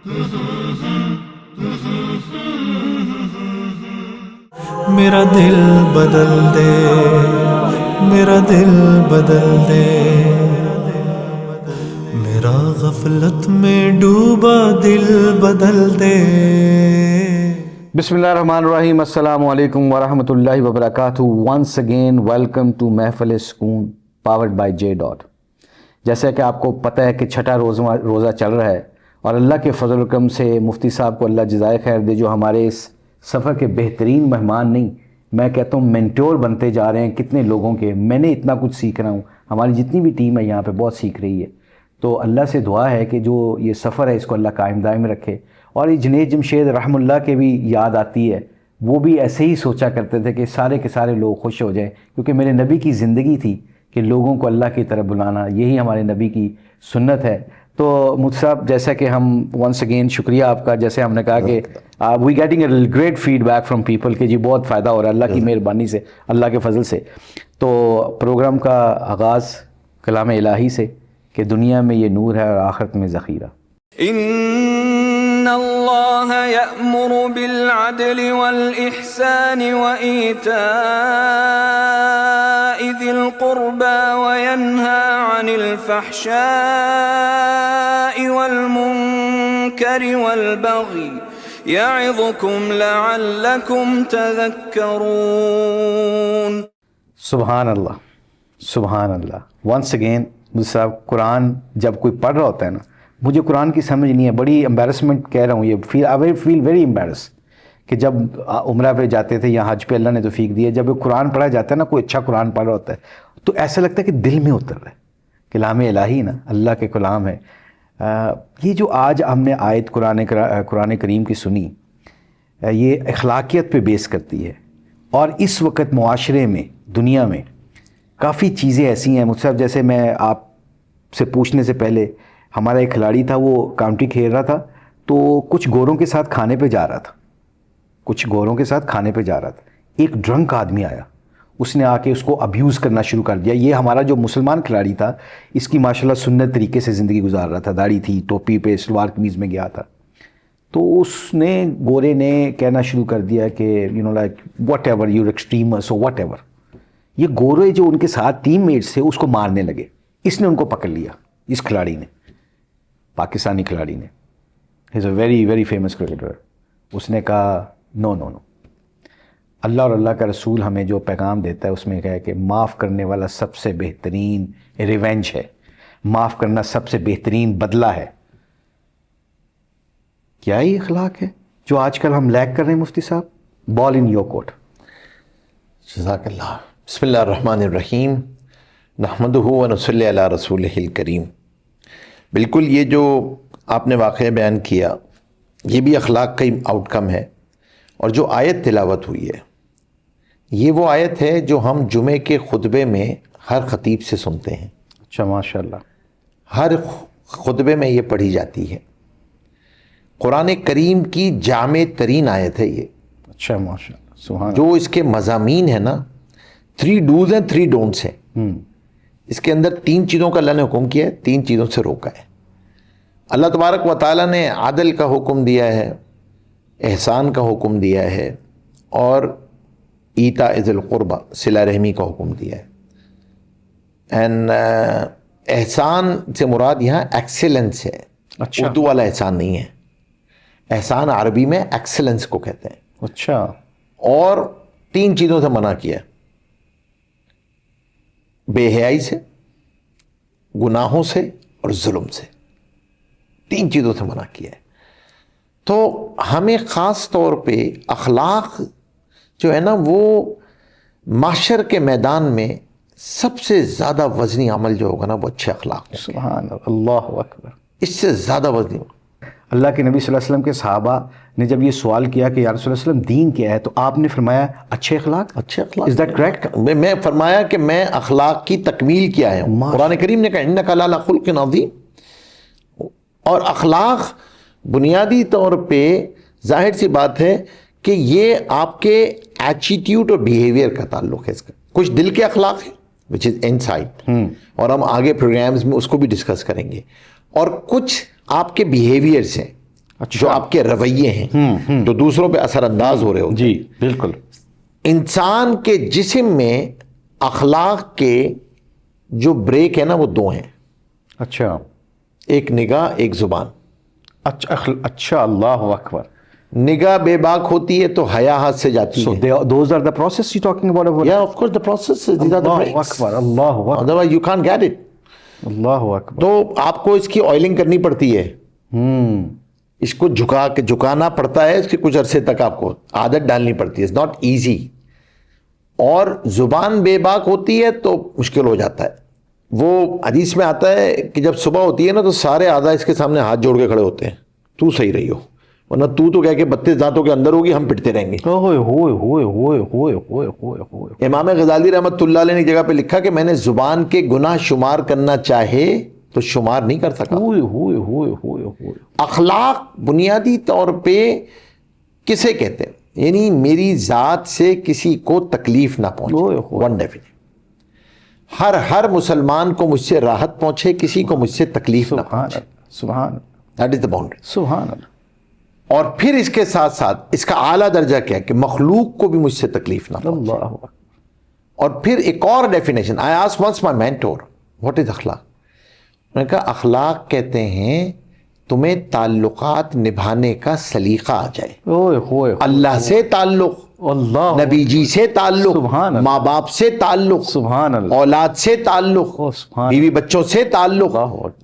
میرا دل بدل دے، میرا دل بدل دے، میرا غفلت میں ڈوبا دل بدل دے۔ بسم اللہ الرحمن الرحیم۔ السلام علیکم ورحمۃ اللہ وبرکاتہ۔ ونس اگین ویلکم ٹو محفل سکون پاورڈ بائی جے ڈاٹ۔ جیسا کہ آپ کو پتہ ہے کہ چھٹا روزہ چل رہا ہے، اور اللہ کے فضل و کرم سے مفتی صاحب کو اللہ جزائے خیر دے، جو ہمارے اس سفر کے بہترین مہمان نہیں، میں کہتا ہوں مینٹور بنتے جا رہے ہیں کتنے لوگوں کے۔ میں نے اتنا کچھ سیکھ رہا ہوں، ہماری جتنی بھی ٹیم ہے یہاں پہ بہت سیکھ رہی ہے۔ تو اللہ سے دعا ہے کہ جو یہ سفر ہے اس کو اللہ قائم دائم رکھے۔ اور یہ جنید جمشید رحم اللہ کے بھی یاد آتی ہے، وہ بھی ایسے ہی سوچا کرتے تھے کہ سارے کے سارے لوگ خوش ہو جائیں، کیونکہ میرے نبی کی زندگی تھی کہ لوگوں کو اللہ کی طرف بلانا، یہی ہمارے نبی کی سنت ہے۔ تو مجھ صاحب، جیسا کہ ہم ونس اگین شکریہ آپ کا، جیسے ہم نے کہا کہ we getting a great feedback from people کہ جی بہت فائدہ ہو رہا ہے اللہ کی مہربانی سے، اللہ کے فضل سے۔ تو پروگرام کا آغاز کلام الہی سے کہ دنیا میں یہ نور ہے اور آخرت میں ذخیرہ۔ ان اللہ یأمر بالعدل والإحسان وإیتاء ذی القربى وینہی عن الفحشاء والمنکر والبغی یعظکم لعلکم تذکرون۔ سبحان اللہ، سبحان اللہ۔ ونس اگین صاحب، قرآن جب کوئی پڑھ رہا ہوتا ہے نا، مجھے قرآن کی سمجھ نہیں ہے، بڑی امبیرسمنٹ کہہ رہا ہوں، یہ آئی فیل ویری امبیرس کہ جب عمرہ پہ جاتے تھے یا حج پہ اللہ نے توفیق دی ہے، جب قرآن پڑھا جاتا ہے نا، کوئی اچھا قرآن پڑھ رہا ہوتا ہے تو ایسا لگتا ہے کہ دل میں اتر رہا ہے۔ کلام الہی نا، اللہ کے کلام ہے۔ یہ جو آج ہم نے آیت قرآن کریم کی سنی، یہ اخلاقیت پہ بیس کرتی ہے، اور اس وقت معاشرے میں، دنیا میں کافی چیزیں ایسی ہیں۔ مجھ سے جیسے میں آپ سے پوچھنے سے پہلے، ہمارا ایک کھلاڑی تھا، وہ کاؤنٹی کھیل رہا تھا، تو کچھ گوروں کے ساتھ کھانے پہ جا رہا تھا، ایک ڈرنک آدمی آیا، اس نے آ کے اس کو ابیوز کرنا شروع کر دیا۔ یہ ہمارا جو مسلمان کھلاڑی تھا، اس کی ماشاءاللہ سنت طریقے سے زندگی گزار رہا تھا، داڑھی تھی، ٹوپی پہ سلوار قمیض میں گیا تھا، تو اس نے گورے نے کہنا شروع کر دیا کہ like whatever your extremists whatever. یہ گورے جو ان کے ساتھ ٹیم میٹس تھے اس کو مارنے لگے۔ اس نے ان کو پکڑ لیا، اس کھلاڑی نے، پاکستانی کھلاڑی نے، is a very very famous cricketer. اس نے کہا نو نو نو، اللہ اور اللہ کا رسول ہمیں جو پیغام دیتا ہے اس میں کہا ہے کہ معاف کرنے والا سب سے بہترین ریونج ہے، معاف کرنا سب سے بہترین بدلہ ہے۔ کیا یہ اخلاق ہے جو آج کل ہم لیک کر رہے ہیں مفتی صاحب؟ بال ان یور کورٹ۔ جزاک اللہ۔ بسم اللہ الرحمن الرحیم، نحمدہ ونصلی علی رسولہ الکریم۔ بالکل یہ جو آپ نے واقعہ بیان کیا، یہ بھی اخلاق کا آؤٹ کم ہے۔ اور جو آیت تلاوت ہوئی ہے، یہ وہ آیت ہے جو ہم جمعے کے خطبے میں ہر خطیب سے سنتے ہیں۔ اچھا، ماشاء اللہ۔ ہر خطبے میں یہ پڑھی جاتی ہے۔ قرآن کریم کی جامع ترین آیت ہے یہ۔ اچھا، ماشاء اللہ، سبحان جو اس کے مضامین ہیں نا، 3 ڈوز ہیں 3 ڈونٹس ہیں۔ اس کے اندر 3 چیزوں کا اللہ نے حکم کیا ہے، 3 چیزوں سے روکا ہے۔ اللہ تبارک و تعالیٰ نے عدل کا حکم دیا ہے، احسان کا حکم دیا ہے، اور ایتاء ذی القربہ صلہ رحمی کا حکم دیا ہے۔ اینڈ احسان سے مراد یہاں ایکسیلنس ہے، اچھا، اردو والا احسان نہیں ہے۔ احسان عربی میں ایکسیلنس کو کہتے ہیں۔ اچھا، اور 3 چیزوں سے منع کیا ہے، بے حیائی سے، گناہوں سے، اور ظلم سے۔ 3 چیزوں سے منع کیا ہے۔ تو ہمیں خاص طور پہ اخلاق جو ہے نا، وہ معاشر کے میدان میں سب سے زیادہ وزنی عمل جو ہوگا نا، وہ اچھے اخلاق ہیں۔ سبحان اللہ اکبر۔ اس سے زیادہ وزنی ہوگا۔ اللہ کے نبی صلی اللہ علیہ وسلم کے صحابہ نے جب یہ سوال کیا کہ یا رسول اللہ علیہ وسلم دین کیا ہے، تو آپ نے فرمایا اچھے اخلاق۔ اچھے اخلاق، از دیٹ کریکٹ؟ میں فرمایا کہ میں اخلاق کی تکمیل کیا ہے۔ قرآن کریم نے کہا انک لعلی خلق عظیم۔ اور اخلاق بنیادی طور پہ ظاہر سی بات ہے کہ یہ آپ کے ایٹیٹیوڈ اور بیہیویئر کا تعلق ہے۔ اس کا کچھ دل کے اخلاق ہیں وچ از انسائٹ، اور ہم آگے پروگرامز میں اس کو بھی ڈسکس کریں گے، اور کچھ آپ کے بیہیویئرس ہیں جو آپ کے رویے ہیں جو دوسروں پہ اثر انداز ہو رہے ہو. جی بالکل. انسان کے جسم میں اخلاق کے جو بریک ہے نا وہ دو ہیں. اچھا. ایک نگاہ ایک زبان. اچھا. اللہ اکبر. نگاہ بے باک ہوتی ہے تو حیا ہاتھ سے جاتی So ہے. those are the process you're talking about. Yeah, of course the process is, these are the Allah breaks. Akbar. Allah Akbar. Otherwise you can't get it. اللہ اکبر. تو آپ کو اس کی آئلنگ کرنی پڑتی ہے. اس کو جھکانا پڑتا ہے. اس کے کچھ عرصے تک آپ کو عادت ڈالنی پڑتی ہے. It's not easy. اور زبان بے باک ہوتی ہے تو مشکل ہو جاتا ہے. وہ حدیث میں آتا ہے کہ جب صبح ہوتی ہے نا تو سارے اعضاء اس کے سامنے ہاتھ جوڑ کے کھڑے ہوتے ہیں. تو صحیح رہی ہو, ورنہ تو کہہ کے 32 دانتوں کے اندر ہوگی, ہم پٹتے رہیں گے. امام غزالی رحمۃ اللہ علیہ نے ایک جگہ پہ لکھا کہ میں نے زبان کے گناہ شمار کرنا چاہے تو شمار نہیں کر سکا. اخلاق بنیادی طور پہ کسے کہتے ہیں؟ یعنی میری ذات سے کسی کو تکلیف نہ پہنچے. One definition. ہر مسلمان کو مجھ سے راحت پہنچے, کسی کو مجھ سے تکلیف نہ پہنچے. سبحان. That is the boundary. سبحان اللہ. اور پھر اس کے ساتھ ساتھ اس کا اعلیٰ درجہ کیا ہے کہ مخلوق کو بھی مجھ سے تکلیف نہ پہنچے. اللہ اکبر. اور پھر ایک اور definition. I ask once my mentor what is اخلاق. میں نے کہا اخلاق کہتے ہیں تمہیں تعلقات نبھانے کا سلیقہ آ جائے. اللہ سے تعلق, اللہ, نبی جی سے تعلق, سبحان اللہ, ماں باپ سے تعلق, سبحان اللہ, اولاد سے تعلق, سبحان بیوی بچوں سے تعلق,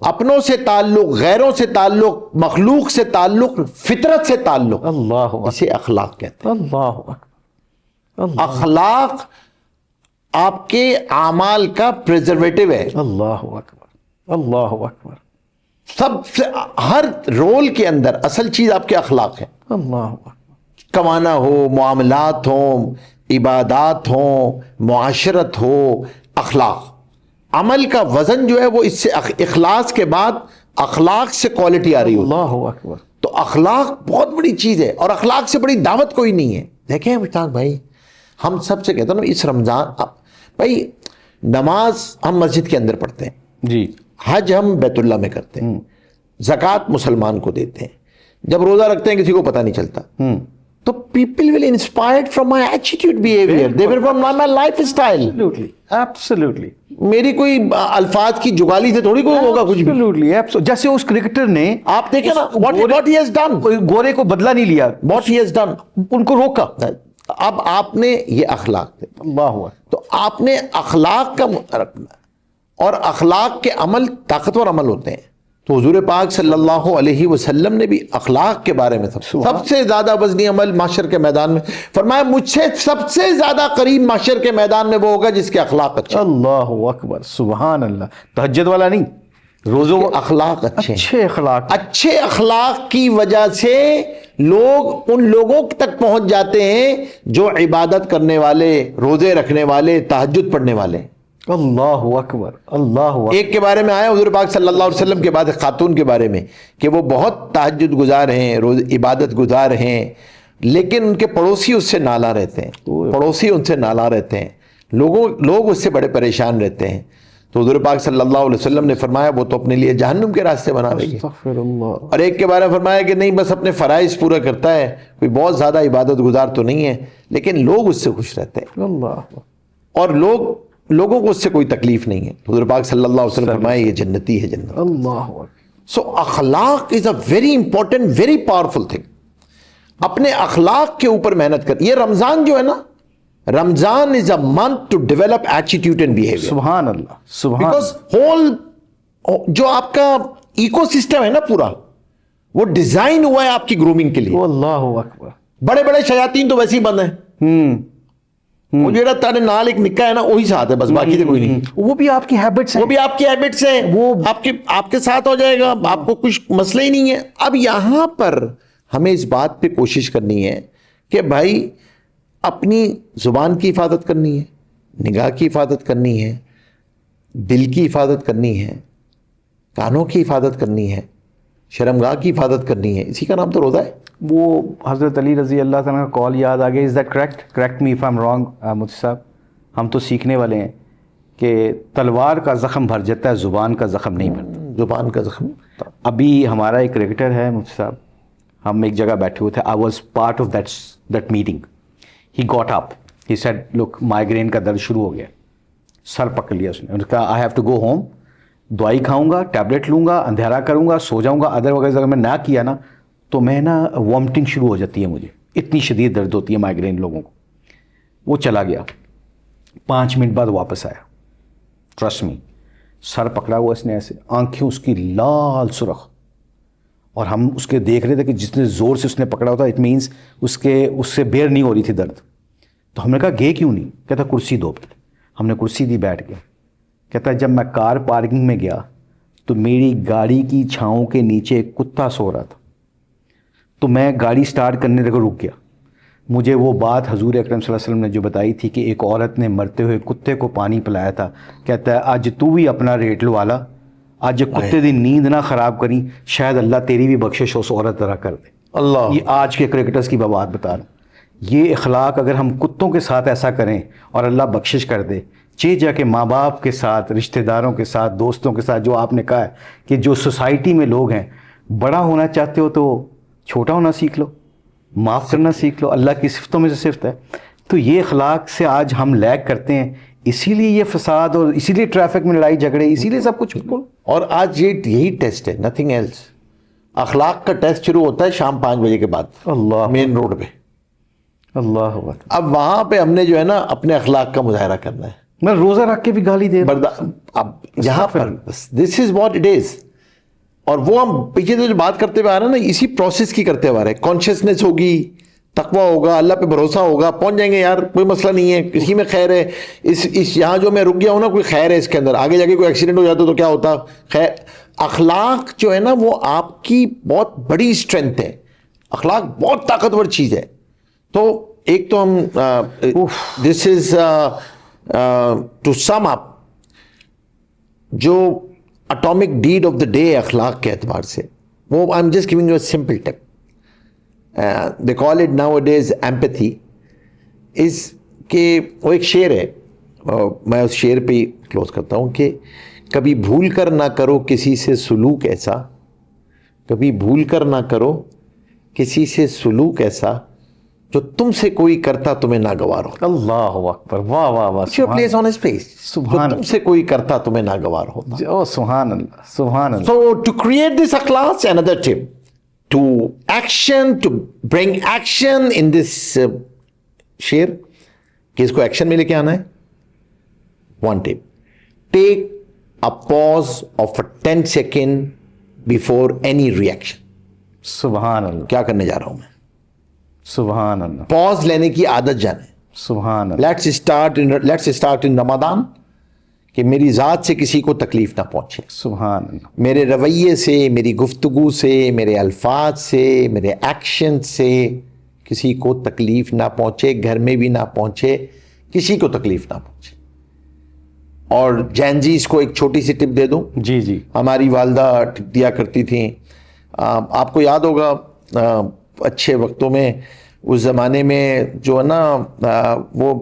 اپنوں سے تعلق, غیروں سے تعلق, مخلوق سے تعلق, فطرت سے تعلق. اللہ, اسے اخلاق کہتے ہیں. اللہ اکبر. اخلاق آپ کے اعمال کا پریزرویٹو ہے. اللہ اکبر. اللہ اکبر. سب سے ہر رول کے اندر اصل چیز آپ کے اخلاق ہیں. اللہ اکبر. کمانا ہو, معاملات ہوں, عبادات ہوں, معاشرت ہو, اخلاق. عمل کا وزن جو ہے وہ اس سے اخلاص کے بعد اخلاق سے کوالٹی آ رہی ہوتی ہے. اللہ اکبر. تو اخلاق بہت بڑی چیز ہے اور اخلاق سے بڑی دعوت کوئی نہیں ہے. دیکھیں مشتاق بھائی, ہم سب سے کہتا ہوں اس رمضان, بھائی نماز ہم مسجد کے اندر پڑھتے ہیں, جی, حج ہم بیت اللہ میں کرتے ہیں, زکوٰۃ مسلمان کو دیتے ہیں, جب روزہ رکھتے ہیں کسی کو پتہ نہیں چلتا. تو people will inspired from my attitude behaviour, they will from my life style. Absolutely. میری کوئی الفاظ کی جگالی سے تھوڑی کوئی ہوگا کچھ بھی. جیسے اس کرکٹر نے آپ دیکھیں نا what he has done, گورے کو بدلہ نہیں لیا, what he has done, ان کو روکا. اب آپ نے یہ اخلاق تھے. اللہ. تو آپ نے اخلاق کا رکھنا, اور اخلاق کے عمل طاقتور عمل ہوتے ہیں. تو حضور پاک صلی اللہ علیہ وسلم نے بھی اخلاق کے بارے میں سب سے زیادہ وزنی عمل محشر کے میدان میں فرمایا, مجھ سے سب سے زیادہ قریب محشر کے میدان میں وہ ہوگا جس کے اخلاق اچھے. اللہ اکبر. سبحان اللہ. تہجد والا نہیں, روزوں اخلاق اچھے, اچھے اخلاق. اچھے اخلاق کی وجہ سے لوگ ان لوگوں تک پہنچ جاتے ہیں جو عبادت کرنے والے, روزے رکھنے والے, تہجد پڑھنے والے. اللہ اکبر. اللہ اکبر. ایک کے بارے میں آیا حضور پاک صلی اللہ علیہ وسلم کے بعد خاتون کے بارے میں کہ وہ بہت تہجد گزار ہیں, روز عبادت گزار ہیں, لیکن ان کے پڑوسی اس سے نالاں رہتے ہیں. پڑوسی ان سے نالاں رہتے ہیں, لوگ اس سے بڑے پریشان رہتے ہیں. تو حضور پاک صلی اللہ علیہ وسلم نے فرمایا وہ تو اپنے لیے جہنم کے راستے بنا رہی ہے. استغفر اللہ. اور ایک کے بارے میں فرمایا کہ نہیں, بس اپنے فرائض پورا کرتا ہے, کوئی بہت زیادہ عبادت گزار تو نہیں ہے, لیکن لوگ اس سے خوش رہتے ہیں. اللہ. اور لوگوں کو اس سے کوئی تکلیف نہیں ہے. حضور پاک صلی اللہ علیہ وسلم فرمایا یہ جنتی ہے, جنت. اللہ. سو اخلاق is a very important, very powerful thing. اپنے اخلاق کے اوپر محنت کر. یہ رمضان جو ہے نا, Ramzan is a month to develop attitude and behaviour. سبحان اللہ. سبحان. بیکاز ہول جو آپ کا ایکو سسٹم ہے نا پورا, وہ ڈیزائن ہوا ہے آپ کی گرومنگ کے لیے. اللہ اکبر. بڑے بڑے شیاطین تو ویسے ہی بند ہیں. وہ جڑا تارے نال ایک نکا ہے نا وہی ساتھ ہے, بس باقی تو کوئی نہیں. وہ بھی آپ کی ہیبٹس ہیں, وہ بھی آپ کی ہیبٹس ہیں, وہ آپ کے ساتھ ہو جائے گا, آپ کو کچھ مسئلہ ہی نہیں ہے. اب یہاں پر ہمیں اس بات پہ کوشش کرنی ہے کہ بھائی اپنی زبان کی حفاظت کرنی ہے, نگاہ کی حفاظت کرنی ہے, دل کی حفاظت کرنی ہے, کانوں کی حفاظت کرنی ہے, شرمگاہ کی حفاظت کرنی ہے. اسی کا نام تو روزہ ہے. وہ حضرت علی رضی اللہ تعالیٰ کا کال یاد آ گیا. Is that correct me if I am wrong مفتی صاحب. ہم تو سیکھنے والے ہیں کہ تلوار کا زخم بھر جاتا ہے, زبان کا زخم نہیں بھرتا. زبان کا زخم. ابھی ہمارا ایک کرکٹر ہے مفتی صاحب, ہم ایک جگہ بیٹھے ہوئے تھے. I was part of that meeting. He got up, he said look migraine کا درد شروع ہو گیا. سر پکڑ لیا اس نے کہا I have to go home, دوائی کھاؤں گا, ٹیبلٹ لوں گا, اندھیرا کروں گا, سو جاؤں گا. ادر وائز اگر میں نہ کیا نا تو میں نا وامٹنگ شروع ہو جاتی ہے مجھے, اتنی شدید درد ہوتی ہے مائیگرین لوگوں کو. وہ چلا گیا. 5 منٹ بعد واپس آیا. ٹرسٹ می, سر پکڑا ہوا اس نے ایسے, آنکھیں اس کی لال سرخ, اور ہم اس کے دیکھ رہے تھے کہ جتنے زور سے اس نے پکڑا ہوتا اٹ مینس اس سے بیئر نہیں ہو رہی تھی درد. تو ہم نے کہا گئے کیوں نہیں؟ کہتا کرسی دو پہلے. ہم نے کرسی دی, بیٹھ گیا. کہتا جب میں کار پارکنگ میں گیا تو میری گاڑی کی چھاؤں کے نیچے ایک کتا سو رہا تھا, تو میں گاڑی سٹارٹ کرنے لگا, رک گیا. مجھے وہ بات حضور اکرم صلی اللہ علیہ وسلم نے جو بتائی تھی کہ ایک عورت نے مرتے ہوئے کتے کو پانی پلایا تھا. کہتا ہے آج تو بھی اپنا ریٹ لوالا, آج کتے دی نیند نہ خراب کری, شاید اللہ تیری بھی بخشش اس عورت طرح کر دے. اللہ, یہ آج کے کرکٹرز کی بات بتا رہا ہوں. یہ اخلاق اگر ہم کتوں کے ساتھ ایسا کریں اور اللہ بخشش کر دے, جا کے ماں باپ کے ساتھ, رشتہ داروں کے ساتھ, دوستوں کے ساتھ, جو آپ نے کہا ہے کہ جو سوسائٹی میں لوگ ہیں, بڑا ہونا چاہتے ہو تو چھوٹا ہونا سیکھ لو, معاف کرنا سیکھ لو, اللہ کی صفتوں میں سے صفت ہے. تو یہ اخلاق سے آج ہم لیگ کرتے ہیں, اسی لیے یہ فساد اور اسی لیے ٹریفک میں لڑائی جھگڑے, اسی لیے سب کچھ. اور آج یہی ٹیسٹ ہے, نتھنگ ایلس. اخلاق کا ٹیسٹ شروع ہوتا ہے شام 5 بجے کے بعد, اللہ مین روڈ پہ. اللہ اکبر. اب وہاں پہ ہم نے جو ہے نا اپنے اخلاق کا مظاہرہ کرنا ہے. میں روزہ رکھ کے بھی گالی دے رہا ہوں. اب یہاں پر دس از واٹ اٹ از. اور وہ ہم پیچھے سے جو بات کرتے ہوئے آ رہے ہیں نا, اسی پروسیس کی کرتے ہوئے آ رہے ہیں. کانشیسنیس ہوگی, تقویٰ ہوگا, اللہ پہ بھروسہ ہوگا, پہنچ جائیں گے یار, کوئی مسئلہ نہیں ہے, کسی میں خیر ہے. اس یہاں جو میں رک گیا ہوں نا, کوئی خیر ہے اس کے اندر. آگے جا کے کوئی ایکسیڈنٹ ہو جاتا تو کیا ہوتا, خیر. اخلاق جو ہے نا وہ آپ کی بہت بڑی اسٹرینتھ ہے. اخلاق بہت طاقتور چیز ہے. تو ایک تو ہم دس از ٹو سم اپ جو atomic deed of the day اخلاق کے اعتبار سے, وہ I am just giving you a simple tip. They call it nowadays empathy. اس کہ وہ ایک شعر ہے, میں اس شعر پہ کلوز کرتا ہوں کہ کبھی بھول کر نہ کرو کسی سے سلوک ایسا, کبھی بھول کر نہ کرو کسی سے سلوک ایسا, جو تم سے کوئی کرتا تمہیں ناگوار ہو. اللہ اکبر, واہ واہ واہ. Put your place on his place. سبحان, جو تم سے کوئی کرتا تمہیں ناگوار ہوتا. او سبحان اللہ, سبحان اللہ. So to create this class, another tip to action, to bring action in this شعر, کہ اس کو ایکشن میں لے کے آنا ہے. One tip, take a pause of a 10 second before any reaction. سبحان اللہ, کیا کرنے جا رہا ہوں میں, سبحان اللہ, پاز لینے کی عادت جانے. سبحان اللہ. Let's start in رمضان, کہ میری ذات سے کسی کو تکلیف نہ پہنچے. سبحان اللہ. میرے رویے سے, میری گفتگو سے, میرے الفاظ سے, میرے ایکشن سے کسی کو تکلیف نہ پہنچے, گھر میں بھی نہ پہنچے, کسی کو تکلیف نہ پہنچے. اور جینزیز کو ایک چھوٹی سی ٹپ دے دوں. جی جی. ہماری والدہ ٹپ دیا کرتی تھیں. آپ کو یاد ہوگا اچھے وقتوں میں, اس زمانے میں جو ہے نا وہ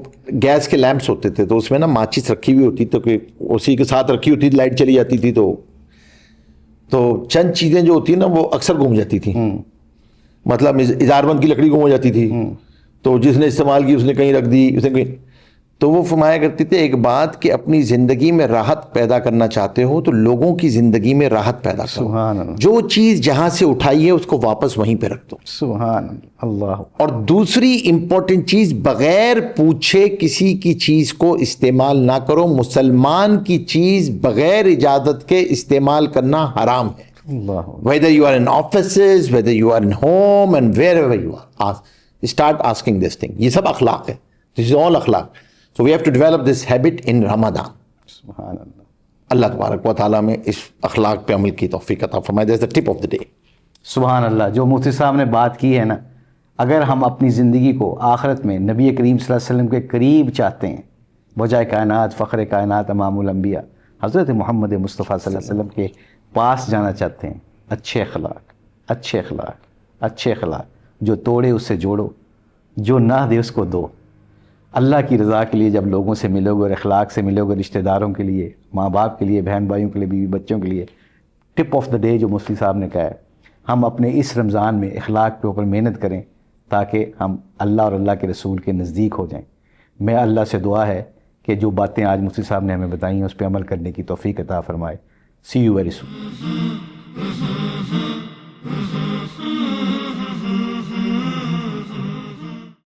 گیس کے لیمپس ہوتے تھے, تو اس میں نا ماچس رکھی ہوئی ہوتی, تو کہ اسی کے ساتھ رکھی ہوتی تھی, لائٹ چلی جاتی تھی تو چند چیزیں جو ہوتی ہیں نا وہ اکثر گم جاتی تھیں. مطلب اظہار بند کی لکڑی گم ہو جاتی تھی, تو جس نے استعمال کی اس نے کہیں رکھ دی, اس نے کہیں. تو وہ فرمایا کرتے تھے ایک بات کہ اپنی زندگی میں راحت پیدا کرنا چاہتے ہو تو لوگوں کی زندگی میں راحت پیدا کرو. سبحان اللہ. جو چیز جہاں سے اٹھائی ہے اس کو واپس وہیں پہ رکھ دو. سبحان اللہ. اور دوسری امپورٹنٹ چیز, بغیر پوچھے کسی کی چیز کو استعمال نہ کرو. مسلمان کی چیز بغیر اجازت کے استعمال کرنا حرام ہے. اللہ. Whether you are in offices, whether you are in home and wherever you are, start asking this thing. یہ سب اخلاق ہے. This is all اخلاق. So we have to develop this habit in Ramadan. سبحان اللہ. اللہ تبارک و تعالیٰ میں اس اخلاق پہ عمل کی توفیق عطا فرمائے. That's the tip of the day. سبحان اللہ. جو مفتی صاحب نے بات کی ہے نا, اگر ہم اپنی زندگی کو آخرت میں نبی کریم صلی اللہ علیہ وسلم کے قریب چاہتے ہیں, وجہ کائنات, فخر کائنات, امام الانبیاء حضرت محمد مصطفیٰ صلی اللہ علیہ وسلم کے پاس جانا چاہتے ہیں, اچھے اخلاق, اچھے اخلاق, اچھے اخلاق. جو توڑے اس سے جوڑو, جو نہ دے اس کو دو. اللہ کی رضا کے لیے جب لوگوں سے ملو گے اور اخلاق سے ملو گے, رشتہ داروں کے لیے, ماں باپ کے لیے, بہن بھائیوں کے لیے, بیوی بچوں کے لیے, ٹپ آف دا ڈے جو مفتی صاحب نے کہا ہے, ہم اپنے اس رمضان میں اخلاق کے اوپر محنت کریں تاکہ ہم اللہ اور اللہ کے رسول کے نزدیک ہو جائیں. میں اللہ سے دعا ہے کہ جو باتیں آج مفتی صاحب نے ہمیں بتائی ہیں اس پہ عمل کرنے کی توفیق عطا فرمائے. سی یو ویری سون.